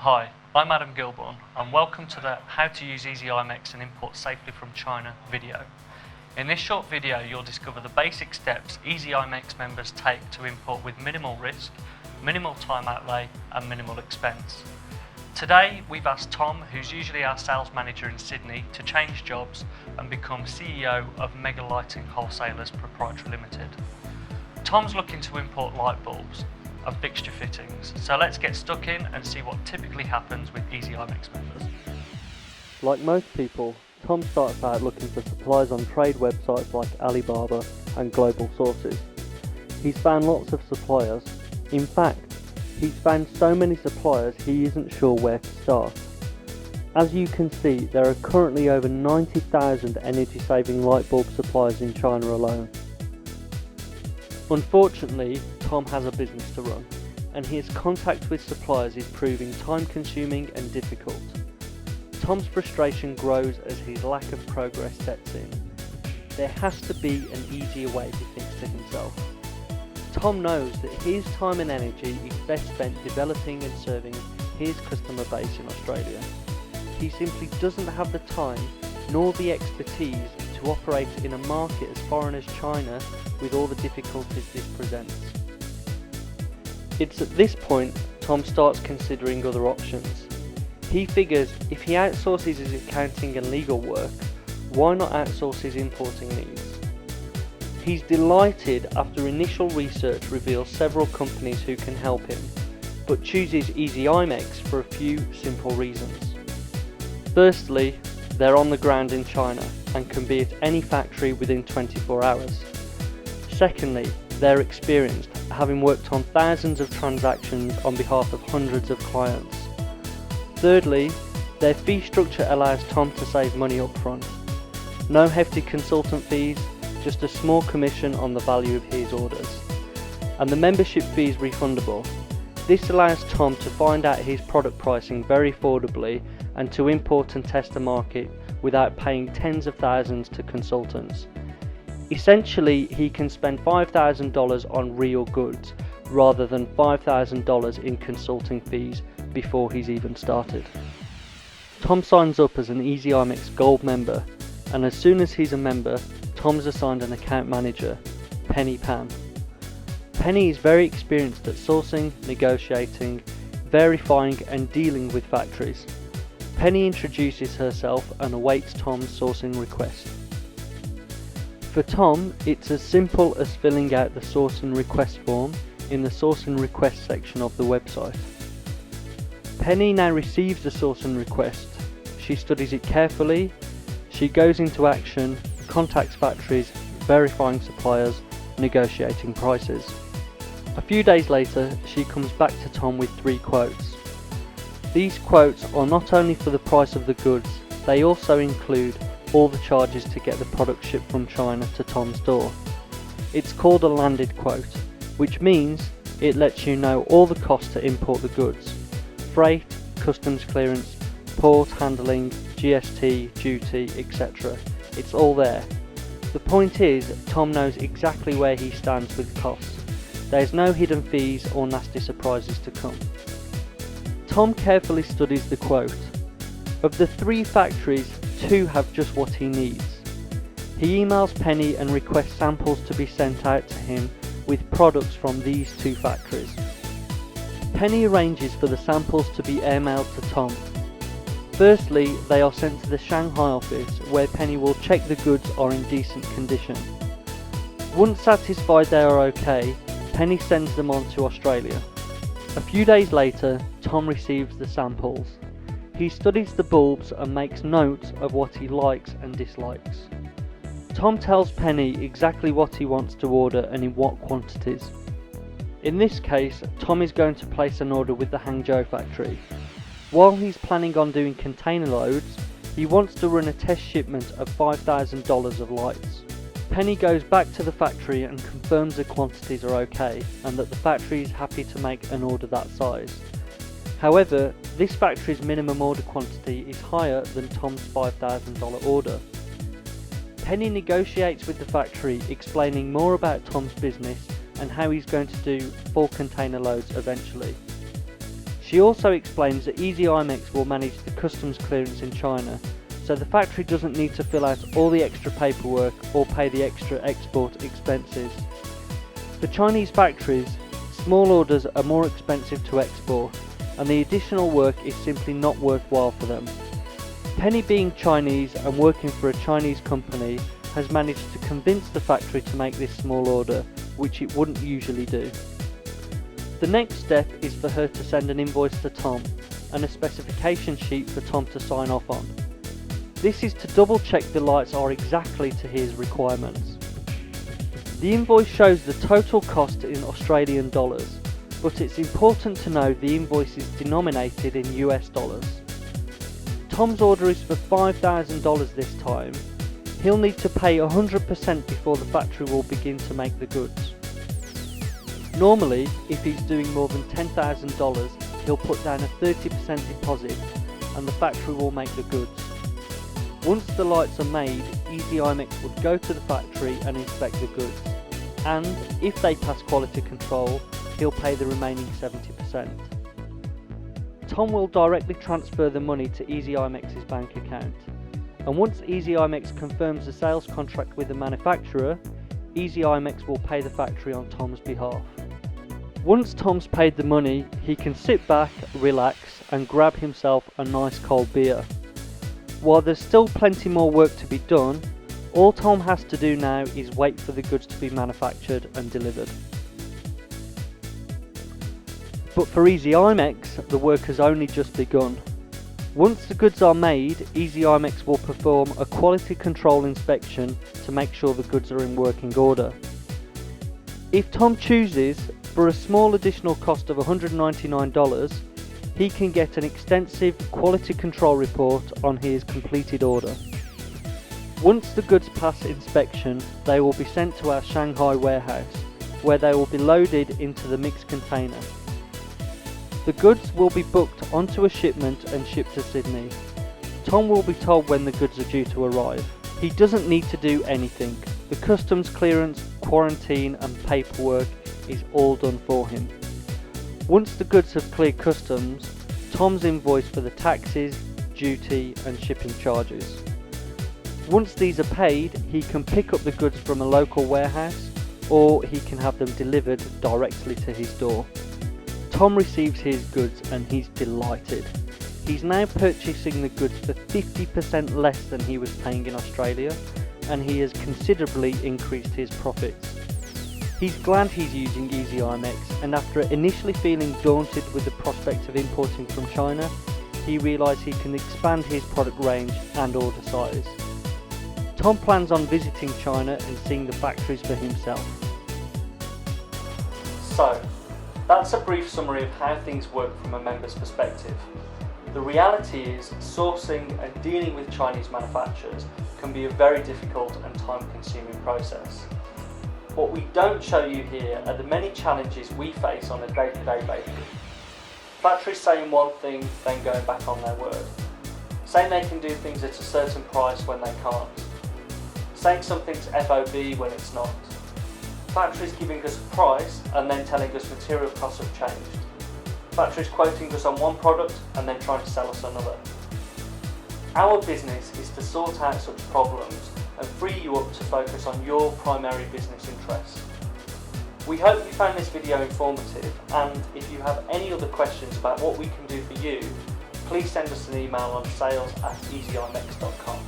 Hi, I'm Adam Gilborn and welcome to the How to Use Easy Imex and Import Safely from China video. In this short video you'll discover the basic steps Easy Imex members take to import with minimal risk, minimal time outlay and minimal expense. Today we've asked Tom, who's usually our sales manager in Sydney, to change jobs and become CEO of Mega Lighting Wholesalers Proprietary Limited. Tom's looking to import light bulbs and fixture fittings, so let's get stuck in and see what typically happens with Easy Imex members. Like most people, Tom starts out looking for supplies on trade websites like Alibaba and Global Sources. He's found lots of suppliers. In fact, he's found so many suppliers he isn't sure where to start. As you can see, there are currently over 90,000 energy-saving light bulb suppliers in China alone. Unfortunately, Tom has a business to run, and his contact with suppliers is proving time-consuming and difficult. Tom's frustration grows as his lack of progress sets in. There has to be an easier way, he thinks to himself. Tom knows that his time and energy is best spent developing and serving his customer base in Australia. He simply doesn't have the time nor the expertise to operate in a market as foreign as China with all the difficulties this presents. It's at this point Tom starts considering other options. He figures if he outsources his accounting and legal work, why not outsource his importing needs? He's delighted after initial research reveals several companies who can help him, but chooses Easy Imex for a few simple reasons. Firstly, they're on the ground in China and can be at any factory within 24 hours. Secondly, they're experienced, having worked on thousands of transactions on behalf of hundreds of clients. Thirdly, their fee structure allows Tom to save money up front. No hefty consultant fees, just a small commission on the value of his orders. And the membership fee is refundable. This allows Tom to find out his product pricing very affordably and to import and test the market without paying tens of thousands to consultants. Essentially, he can spend $5,000 on real goods rather than $5,000 in consulting fees before he's even started. Tom signs up as an Easy Imex Gold member, and as soon as he's a member, Tom's assigned an account manager, Penny Pan. Penny is very experienced at sourcing, negotiating, verifying and dealing with factories. Penny introduces herself and awaits Tom's sourcing request. For Tom, it's as simple as filling out the sourcing request form in the sourcing request section of the website. Penny now receives the sourcing request. She studies it carefully, she goes into action, contacts factories, verifying suppliers, negotiating prices. A few days later, she comes back to Tom with 3 quotes. These quotes are not only for the price of the goods, they also include all the charges to get the product shipped from China to Tom's door. It's called a landed quote, which means it lets you know all the costs to import the goods: freight, customs clearance, port handling, GST, duty, etc. It's all there. The point is, Tom knows exactly where he stands with costs. There's no hidden fees or nasty surprises to come. Tom carefully studies the quote. Of the 3 factories, 2 have just what he needs. He emails Penny and requests samples to be sent out to him with products from these 2 factories. Penny arranges for the samples to be airmailed to Tom. Firstly, they are sent to the Shanghai office, where Penny will check the goods are in decent condition. Once satisfied they are okay, Penny sends them on to Australia. A few days later, Tom receives the samples. He studies the bulbs and makes notes of what he likes and dislikes. Tom tells Penny exactly what he wants to order and in what quantities. In this case, Tom is going to place an order with the Hangzhou factory. While he's planning on doing container loads, he wants to run a test shipment of $5,000 of lights. Penny goes back to the factory and confirms the quantities are okay and that the factory is happy to make an order that size. However, this factory's minimum order quantity is higher than Tom's $5,000 order. Penny negotiates with the factory, explaining more about Tom's business and how he's going to do full container loads eventually. She also explains that Easy Imex will manage the customs clearance in China, so the factory doesn't need to fill out all the extra paperwork or pay the extra export expenses. For Chinese factories, small orders are more expensive to export, and the additional work is simply not worthwhile for them. Penny, being Chinese and working for a Chinese company, has managed to convince the factory to make this small order, which it wouldn't usually do. The next step is for her to send an invoice to Tom and a specification sheet for Tom to sign off on. This is to double check the lights are exactly to his requirements. The invoice shows the total cost in Australian dollars, but it's important to know the invoice is denominated in US dollars. Tom's order is for $5,000 this time. He'll need to pay 100% before the factory will begin to make the goods. Normally, if he's doing more than $10,000, he'll put down a 30% deposit and the factory will make the goods. Once the lights are made, Easy Imex would go to the factory and inspect the goods, and if they pass quality control, he'll pay the remaining 70%. Tom will directly transfer the money to Easy Imex's bank account, and once Easy Imex confirms the sales contract with the manufacturer, Easy Imex will pay the factory on Tom's behalf. Once Tom's paid the money, he can sit back, relax, and grab himself a nice cold beer. While there's still plenty more work to be done, all Tom has to do now is wait for the goods to be manufactured and delivered. But for Easy Imex, the work has only just begun. Once the goods are made, Easy Imex will perform a quality control inspection to make sure the goods are in working order. If Tom chooses, for a small additional cost of $199, he can get an extensive quality control report on his completed order. Once the goods pass inspection, they will be sent to our Shanghai warehouse, where they will be loaded into the mixed container. The goods will be booked onto a shipment and shipped to Sydney. Tom will be told when the goods are due to arrive. He doesn't need to do anything. The customs clearance, quarantine and paperwork is all done for him. Once the goods have cleared customs, Tom's invoice for the taxes, duty and shipping charges. Once these are paid, he can pick up the goods from a local warehouse, or he can have them delivered directly to his door. Tom receives his goods and he's delighted. He's now purchasing the goods for 50% less than he was paying in Australia, and he has considerably increased his profits. He's glad he's using Easy Imex, and after initially feeling daunted with the prospect of importing from China, he realised he can expand his product range and order size. Tom plans on visiting China and seeing the factories for himself. So, that's a brief summary of how things work from a member's perspective. The reality is, sourcing and dealing with Chinese manufacturers can be a very difficult and time-consuming process. What we don't show you here are the many challenges we face on a day-to-day basis. Factories saying one thing, then going back on their word. Saying they can do things at a certain price when they can't. Saying something's FOB when it's not. Factories giving us a price and then telling us material costs have changed. Factories quoting us on one product and then trying to sell us another. Our business is to sort out such problems and free you up to focus on your primary business interests. We hope you found this video informative, and if you have any other questions about what we can do for you, please send us an email on sales@easyimex.com.